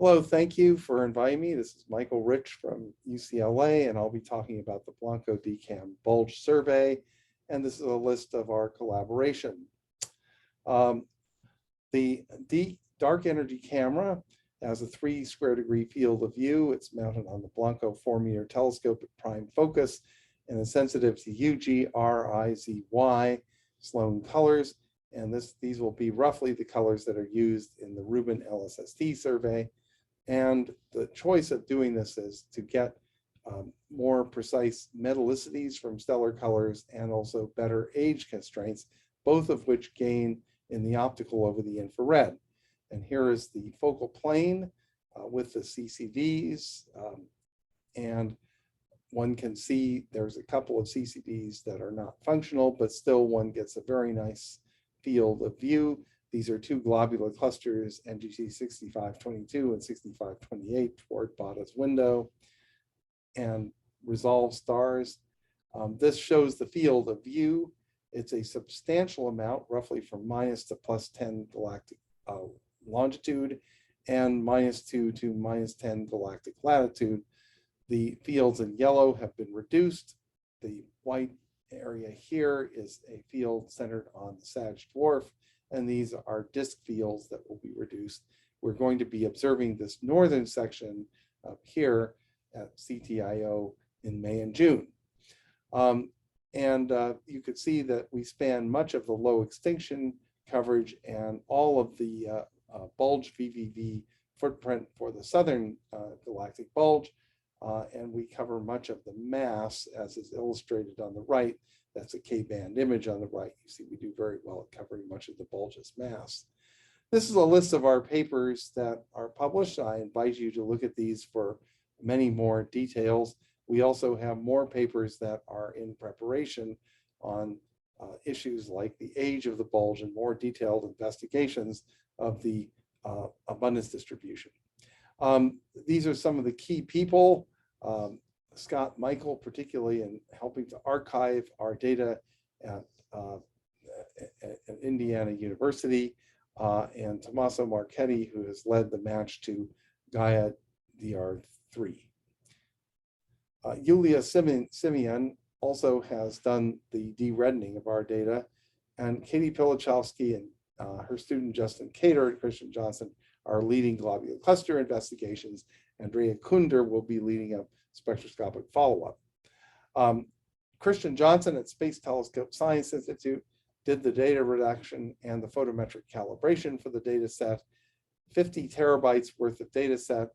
Hello, thank you for inviting me. This is Michael Rich from UCLA, and I'll be talking about the Blanco DECam Bulge Survey, and this is a list of our collaboration. Um, the dark energy camera has a 3 square degree field of view. It's mounted on the Blanco 4-meter telescope at prime focus and is sensitive to UG, RIZY, Sloan colors, and these will be roughly the colors that are used in the Rubin LSST survey. And the choice of doing this is to get more precise metallicities from stellar colors and also better age constraints, both of which gain in the optical over the infrared. And here is the focal plane with the CCDs. And one can see there's a couple of CCDs that are not functional, but still one gets a very nice field of view. These are 2 globular clusters, NGC 6522 and 6528 toward Botta's window, and resolve stars. This shows the field of view. It's a substantial amount, roughly from minus to plus 10 galactic longitude and -2 to -10 galactic latitude. The fields in yellow have been reduced. The white area here is a field centered on the Sag dwarf, and these are disk fields that will be reduced. We're going to be observing this northern section up here at CTIO in May and June. You could see that we span much of the low extinction coverage and all of the bulge VVV footprint for the southern galactic bulge. And we cover much of the mass as is illustrated on the right. That's a K-band image on the right. You see we do very well at covering much of the bulge's mass. This is a list of our papers that are published. I invite you to look at these for many more details. We also have more papers that are in preparation on issues like the age of the bulge and more detailed investigations of the abundance distribution. These are some of the key people. Scott Michael, particularly in helping to archive our data at Indiana University, and Tommaso Marchetti, who has led the match to Gaia DR3. Yulia Simeon also has done the de-reddening of our data, and Katie Pilichowski and her student Justin Cater and Christian Johnson are leading globular cluster investigations. Andrea Kunder will be leading up spectroscopic follow-up. Christian Johnson at Space Telescope Science Institute did the data reduction and the photometric calibration for the data set, 50 terabytes worth of data set,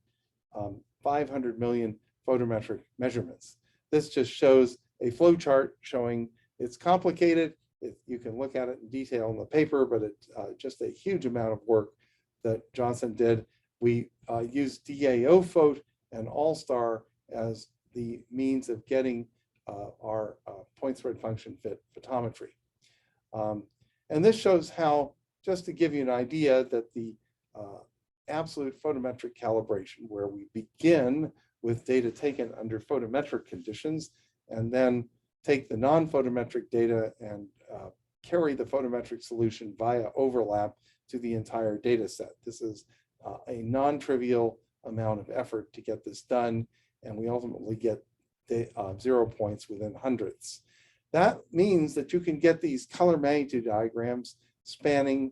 500 million photometric measurements. This just shows a flow chart showing it's complicated. You can look at it in detail in the paper, but it's just a huge amount of work that Johnson did. We used DAO Phot and All-Star as the means of getting our point spread function fit photometry. And this shows how, just to give you an idea, that the absolute photometric calibration, where we begin with data taken under photometric conditions and then take the non-photometric data and carry the photometric solution via overlap to the entire data set. This is a non-trivial amount of effort to get this done, and we ultimately get 0 points within hundredths. That means that you can get these color magnitude diagrams spanning,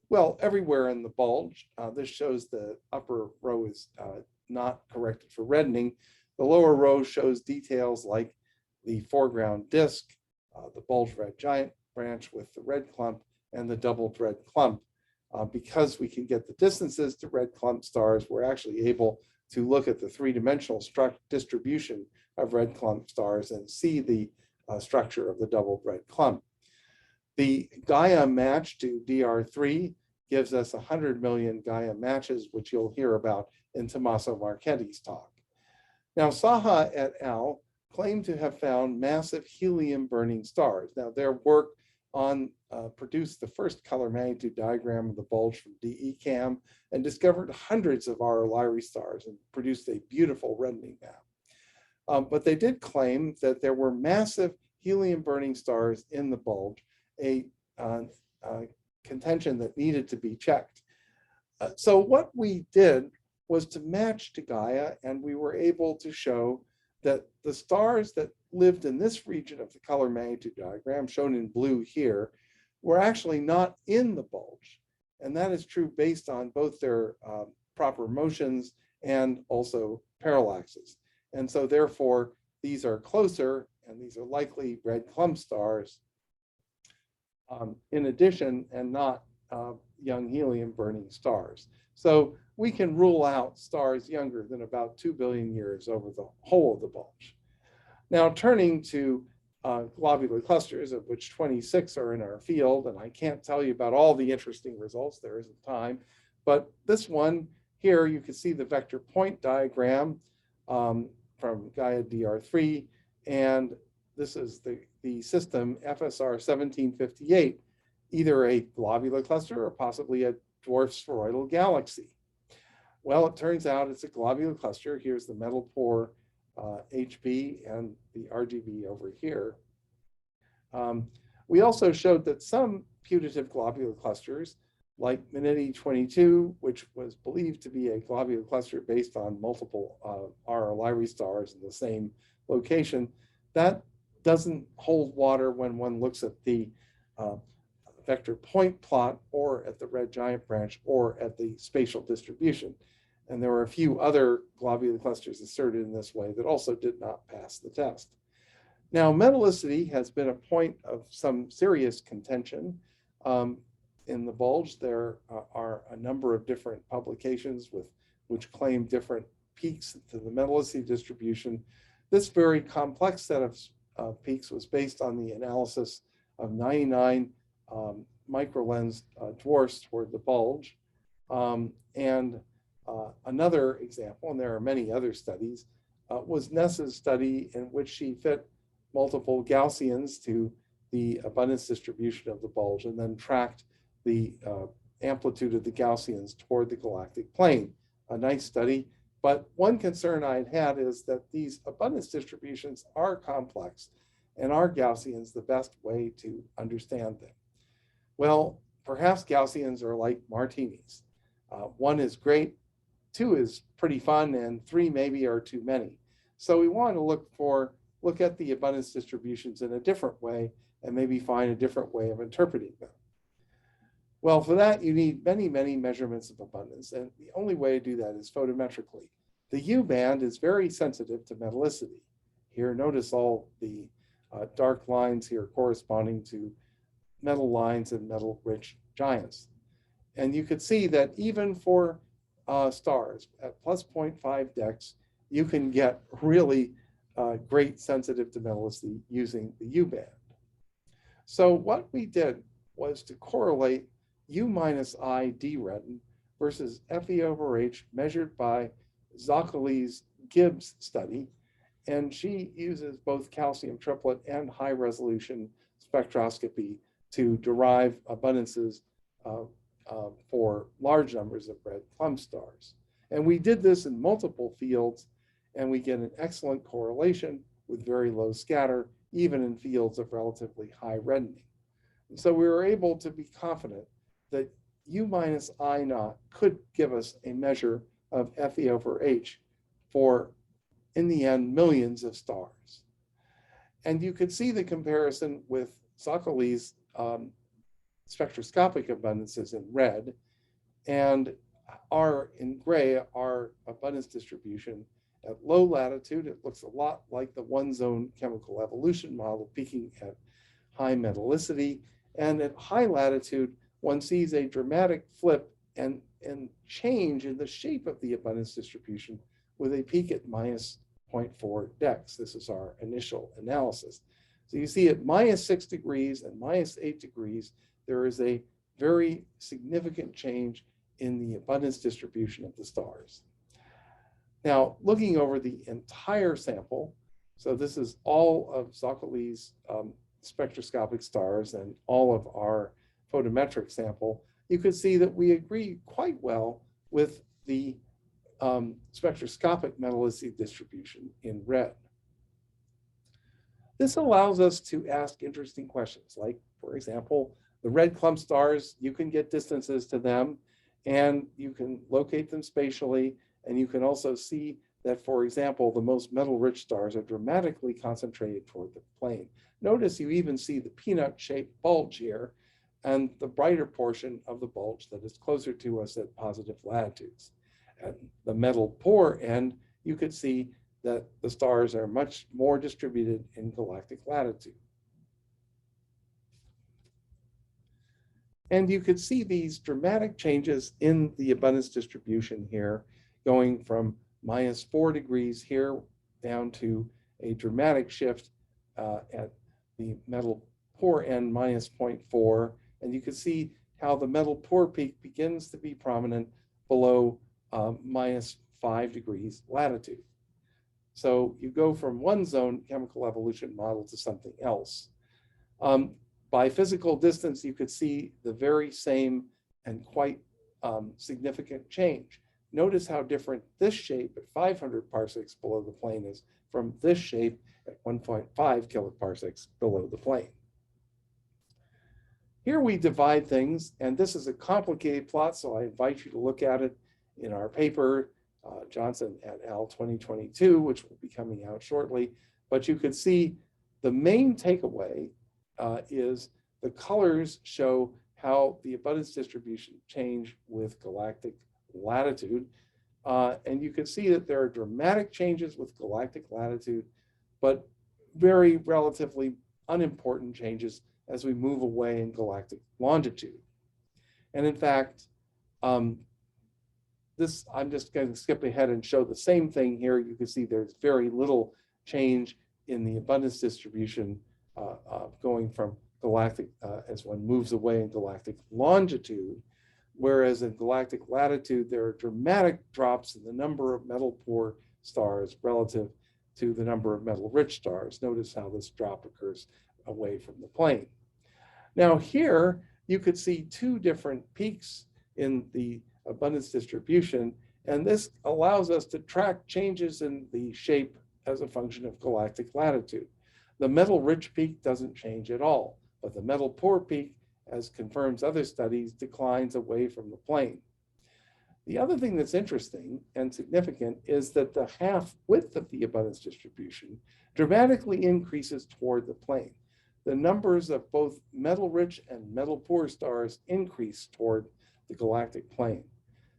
well, everywhere in the bulge. This shows the upper row is not corrected for reddening. The lower row shows details like the foreground disk, the bulge red giant branch with the red clump, and the doubled red clump. Because we can get the distances to red clump stars, we're actually able to look at the 3-dimensional distribution of red clump stars and see the structure of the doubled red clump. The Gaia match to DR3 gives us 100 million Gaia matches, which you'll hear about in Tommaso Marchetti's talk. Now, Saha et al. Claim to have found massive helium-burning stars. Now, their work on produced the first color magnitude diagram of the bulge from DECam and discovered hundreds of our Lyrae stars and produced a beautiful reddening map. But they did claim that there were massive helium-burning stars in the bulge, a contention that needed to be checked. So what we did was to match to Gaia, and we were able to show that the stars that lived in this region of the color magnitude diagram, shown in blue here, were actually not in the bulge. And that is true based on both their proper motions and also parallaxes. And so therefore, these are closer, and these are likely red clump stars in addition, and not young helium burning stars. So we can rule out stars younger than about 2 billion years over the whole of the bulge. Now, turning to globular clusters, of which 26 are in our field, and I can't tell you about all the interesting results, there isn't time, but this one here, you can see the vector point diagram from Gaia DR3, and this is the system FSR 1758, either a globular cluster or possibly a dwarf spheroidal galaxy. Well, it turns out it's a globular cluster. Here's the metal poor HB and the RGB over here. We also showed that some putative globular clusters, like Maneti 22, which was believed to be a globular cluster based on multiple R. Lyrae stars in the same location, that doesn't hold water when one looks at the vector point plot, or at the red giant branch, or at the spatial distribution. And there were a few other globular clusters asserted in this way that also did not pass the test. Now, metallicity has been a point of some serious contention in the bulge. There are a number of different publications which claim different peaks to the metallicity distribution. This very complex set of peaks was based on the analysis of 99 microlens dwarfs toward the bulge. Another example, and there are many other studies, was Nessa's study in which she fit multiple Gaussians to the abundance distribution of the bulge and then tracked the amplitude of the Gaussians toward the galactic plane. A nice study, but one concern I had is that these abundance distributions are complex, and are Gaussians the best way to understand them? Well, perhaps Gaussians are like martinis. 1 is great, 2 is pretty fun, and 3 maybe are too many. So we want to look at the abundance distributions in a different way and maybe find a different way of interpreting them. Well, for that, you need many, many measurements of abundance, and the only way to do that is photometrically. The U band is very sensitive to metallicity. Here, notice all the dark lines here corresponding to metal lines and metal-rich giants. And you could see that even for stars at plus 0.5 dex, you can get really great sensitive to metallicity using the U band. So what we did was to correlate U minus I D-redden versus Fe over H measured by Zoccoli's Gibbs study. And she uses both calcium triplet and high resolution spectroscopy to derive abundances for large numbers of red clump stars. And we did this in multiple fields, and we get an excellent correlation with very low scatter, even in fields of relatively high reddening. And so we were able to be confident that U minus I naught could give us a measure of Fe over H for, in the end, millions of stars. And you could see the comparison with Zoccoli's spectroscopic abundances in red, and in gray, our abundance distribution. At low latitude, it looks a lot like the one-zone chemical evolution model peaking at high metallicity. And at high latitude, one sees a dramatic flip and change in the shape of the abundance distribution with a peak at minus 0.4 dex. This is our initial analysis. So you see at minus 6 degrees and minus 8 degrees, there is a very significant change in the abundance distribution of the stars. Now, looking over the entire sample, so this is all of Zoccoli's spectroscopic stars and all of our photometric sample, you could see that we agree quite well with the spectroscopic metallicity distribution in red. This allows us to ask interesting questions, like, for example, the red clump stars, you can get distances to them, and you can locate them spatially, And you can also see that, for example, the most metal-rich stars are dramatically concentrated toward the plane. Notice you even see the peanut-shaped bulge here, and the brighter portion of the bulge that is closer to us at positive latitudes. At the metal poor end, you could see that the stars are much more distributed in galactic latitude. And you could see these dramatic changes in the abundance distribution here, going from -4 degrees here down to a dramatic shift at the metal poor end, -0.4. And you can see how the metal poor peak begins to be prominent below -5 degrees latitude. So you go from one zone chemical evolution model to something else. By physical distance, you could see the very same and quite significant change. Notice how different this shape at 500 parsecs below the plane is from this shape at 1.5 kiloparsecs below the plane. Here we divide things, and this is a complicated plot, so I invite you to look at it in our paper, Johnson et al. 2022, which will be coming out shortly. But you could see the main takeaway is the colors show how the abundance distribution change with galactic latitude. And you can see that there are dramatic changes with galactic latitude, but very relatively unimportant changes as we move away in galactic longitude. And in fact, I'm just going to skip ahead and show the same thing here. You can see there's very little change in the abundance distribution going from galactic as one moves away in galactic longitude, whereas in galactic latitude, there are dramatic drops in the number of metal poor stars relative to the number of metal rich stars. Notice how this drop occurs away from the plane. Now here, you could see two different peaks in the abundance distribution, and this allows us to track changes in the shape as a function of galactic latitude. The metal rich peak doesn't change at all, but the metal poor peak, as confirms other studies, declines away from the plane. The other thing that's interesting and significant is that the half width of the abundance distribution dramatically increases toward the plane. The numbers of both metal rich and metal poor stars increase toward the galactic plane.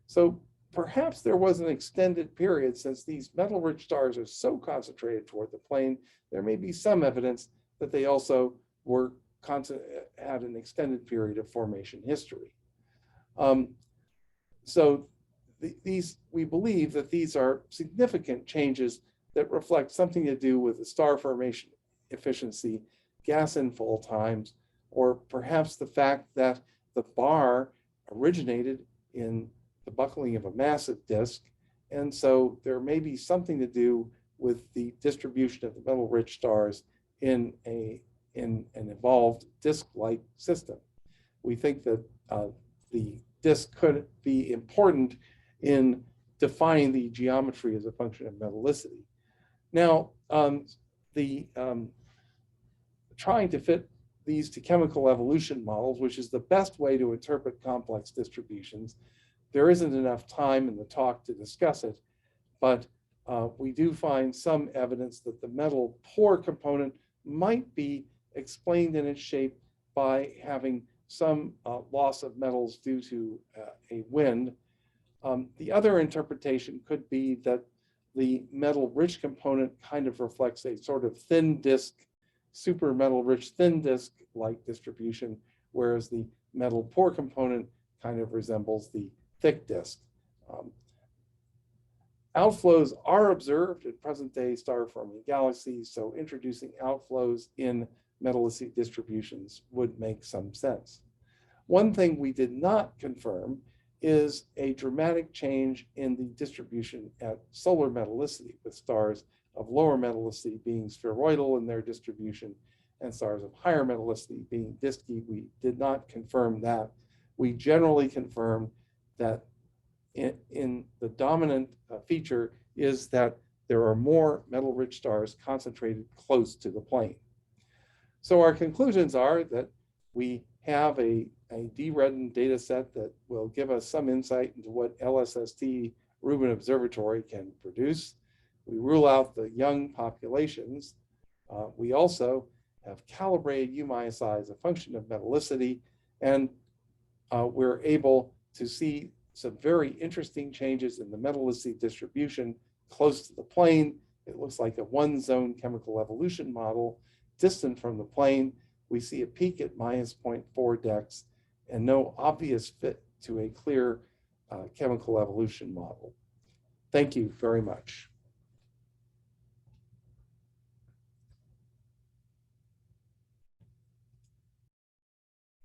So perhaps there was an extended period, since these metal rich stars are so concentrated toward the plane, there may be some evidence that they also were had an extended period of formation history. We believe that these are significant changes that reflect something to do with the star formation efficiency, gas infall times, or perhaps the fact that the bar originated in the buckling of a massive disk. And so there may be something to do with the distribution of the metal rich stars in an evolved disk-like system. We think that the disk could be important in defining the geometry as a function of metallicity. Now, trying to fit these to chemical evolution models, which is the best way to interpret complex distributions, there isn't enough time in the talk to discuss it, but we do find some evidence that the metal poor component might be explained in its shape by having some loss of metals due to a wind. The other interpretation could be that the metal rich component kind of reflects a sort of thin disk, super metal rich thin disk like distribution, whereas the metal poor component kind of resembles the thick disk. Outflows are observed in present day star forming galaxies, so introducing outflows in metallicity distributions would make some sense. One thing we did not confirm is a dramatic change in the distribution at solar metallicity, with stars of lower metallicity being spheroidal in their distribution and stars of higher metallicity being disky. We did not confirm that. We generally confirmed that in the dominant feature is that there are more metal-rich stars concentrated close to the plane. So our conclusions are that we have a de-reddened data set that will give us some insight into what LSST Rubin Observatory can produce. We rule out the young populations. We also have calibrated U-myosi as a function of metallicity, and we're able to see some very interesting changes in the metallicity distribution close to the plane. It looks like a one-zone chemical evolution model. Distant from the plane, we see a peak at minus 0.4 dex and no obvious fit to a clear chemical evolution model. Thank you very much.